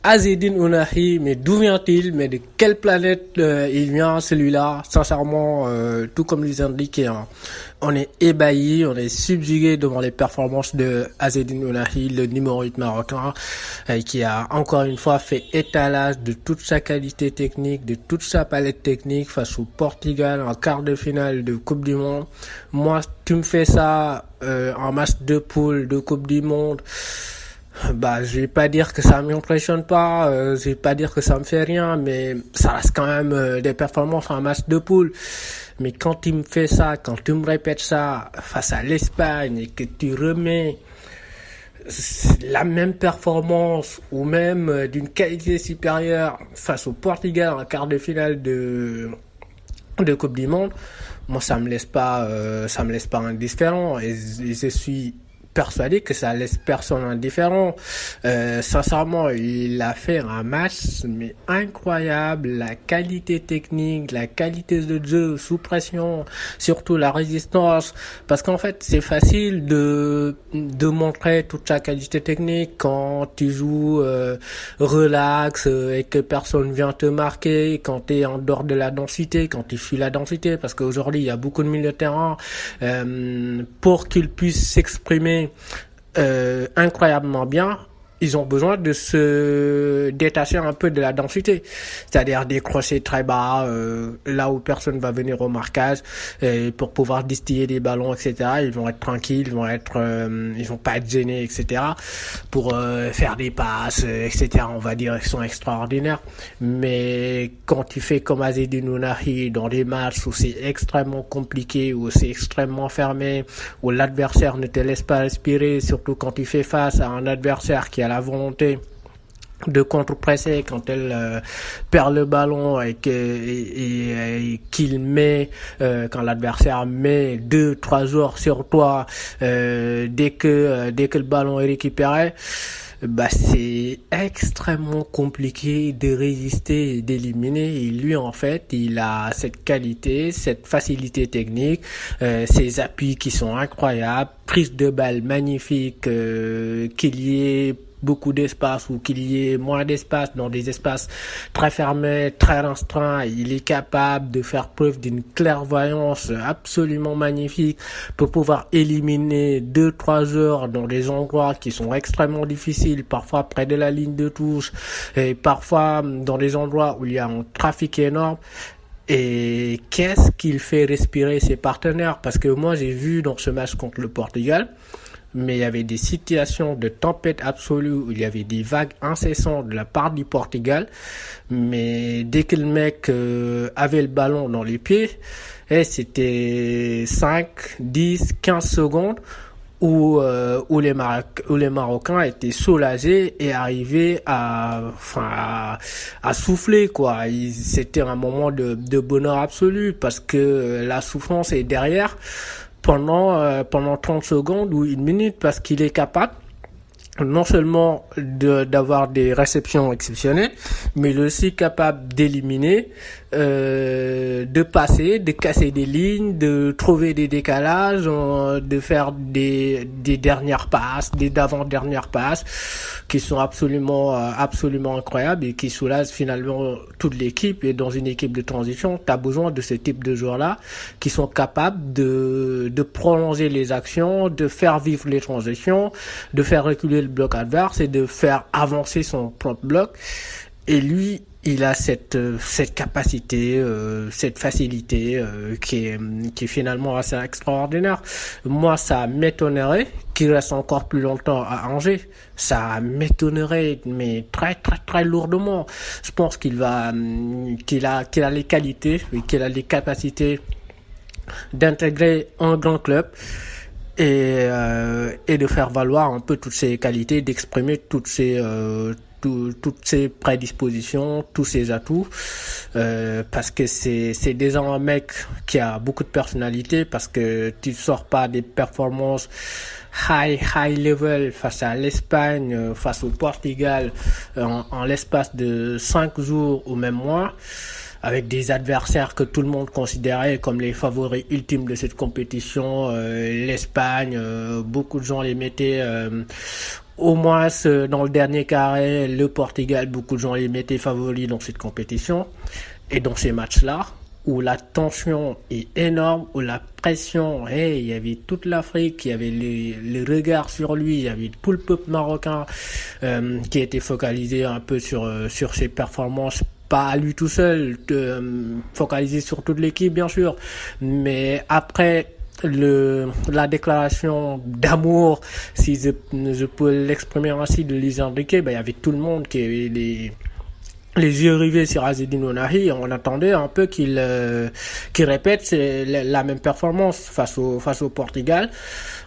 Azzedine Ounahi, mais d'où vient-il? Mais de quelle planète il vient celui-là? Sincèrement, tout comme les indiqués, hein, on est ébahi, on est subjugué devant les performances de Azzedine Ounahi, le numéro 8 marocain, qui a encore une fois fait étalage de toute sa qualité technique, de toute sa palette technique face au Portugal en quart de finale de Coupe du Monde. Moi, tu me fais ça en match de poule de Coupe du Monde. Bah, je vais pas dire que ça m'impressionne pas, je vais pas dire que ça me fait rien, mais ça reste quand même des performances en match de poule. Mais quand tu me fais ça, quand tu me répètes ça face à l'Espagne et que tu remets la même performance ou même d'une qualité supérieure face au Portugal en quart de finale de Coupe du Monde, moi ça me laisse pas indifférent et je suis persuadé que ça laisse personne indifférent. Sincèrement, il a fait un match mais incroyable, la qualité technique, la qualité de jeu sous pression, surtout la résistance, parce qu'en fait c'est facile de montrer toute sa qualité technique quand tu joues relax et que personne vient te marquer, quand tu es en dehors de la densité, quand tu fuis la densité, parce qu'aujourd'hui il y a beaucoup de milieux de terrain pour qu'ils puissent s'exprimer incroyablement bien. Ils ont besoin de se détacher un peu de la densité, c'est-à-dire décrocher très bas, là où personne va venir au marquage, pour pouvoir distiller des ballons, etc. Ils vont être tranquilles, ils vont pas être gênés, etc. pour faire des passes, etc. On va dire qu'ils sont extraordinaires. Mais quand tu fais comme Azzedine Ounahi dans des matchs où c'est extrêmement compliqué, où c'est extrêmement fermé, où l'adversaire ne te laisse pas respirer, surtout quand tu fais face à un adversaire qui a la volonté de contre-presser quand elle perd le ballon et qu'il met quand l'adversaire met 2-3 joueurs sur toi dès que le ballon est récupéré, bah c'est extrêmement compliqué de résister et d'éliminer. Et lui en fait il a cette qualité, cette facilité technique, ses appuis qui sont incroyables, prise de balle magnifique, qu'il y ait beaucoup d'espace ou qu'il y ait moins d'espace dans des espaces très fermés, très restreints, il est capable de faire preuve d'une clairvoyance absolument magnifique pour pouvoir éliminer 2-3 heures dans des endroits qui sont extrêmement difficiles, parfois près de la ligne de touche et parfois dans des endroits où il y a un trafic énorme. Et qu'est-ce qu'il fait respirer ses partenaires? Parce que moi j'ai vu dans ce match contre le Portugal, mais il y avait des situations de tempête absolue où il y avait des vagues incessantes de la part du Portugal, mais dès que le mec avait le ballon dans les pieds, c'était 5, 10, 15 secondes où les Marocains étaient soulagés et arrivaient à souffler, quoi. C'était un moment de bonheur absolu parce que la souffrance est derrière pendant 30 secondes ou une minute, parce qu'il est capable non seulement d'avoir des réceptions exceptionnelles, mais il est aussi capable d'éliminer, de passer, de casser des lignes, de trouver des décalages, de faire des dernières passes, des d'avant-dernières passes, qui sont absolument incroyables et qui soulagent finalement toute l'équipe. Et dans une équipe de transition, tu as besoin de ce type de joueurs-là qui sont capables de prolonger les actions, de faire vivre les transitions, de faire reculer le bloc adverse et de faire avancer son propre bloc. Et lui, il a cette capacité, cette facilité qui est finalement assez extraordinaire. Moi, ça m'étonnerait qu'il reste encore plus longtemps à Angers. Ça m'étonnerait, mais très très très lourdement. Je pense qu'il a les qualités et qu'il a les capacités d'intégrer un grand club et de faire valoir un peu toutes ses qualités, d'exprimer toutes ses prédispositions, tous ses atouts, parce que c'est déjà un mec qui a beaucoup de personnalité, parce que tu sors pas des performances high level face à l'Espagne, face au Portugal, en l'espace de 5 jours ou même moins, avec des adversaires que tout le monde considérait comme les favoris ultimes de cette compétition, l'Espagne, beaucoup de gens les mettaient Au moins, dans le dernier carré, le Portugal, beaucoup de gens les mettaient favoris dans cette compétition. Et dans ces matchs-là, où la tension est énorme, où la pression, il y avait toute l'Afrique, il y avait les regards sur lui, il y avait tout le peuple marocain qui était focalisé un peu sur ses performances, pas à lui tout seul, focalisé sur toute l'équipe bien sûr, mais après la déclaration d'amour, si je peux l'exprimer ainsi, de Luis Enrique, il y avait tout le monde qui avait les yeux rivés sur Azzedine Ounahi. On attendait un peu qu'il répète la même performance face au Portugal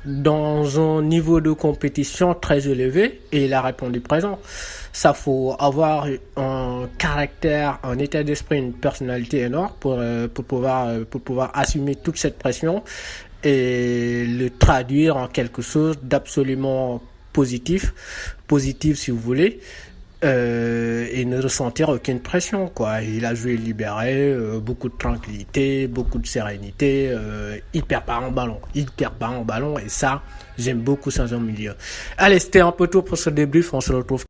dans un niveau de compétition très élevé, et il a répondu présent. Ça, faut avoir un caractère, un état d'esprit, une personnalité énorme pour pouvoir assumer toute cette pression et le traduire en quelque chose d'absolument positif si vous voulez. Et ne ressentir aucune pression, quoi. Il a joué libéré, beaucoup de tranquillité, beaucoup de sérénité, hyper bas en ballon, et ça, j'aime beaucoup ça en milieu. Allez, c'était un peu tout pour ce débrief, on se retrouve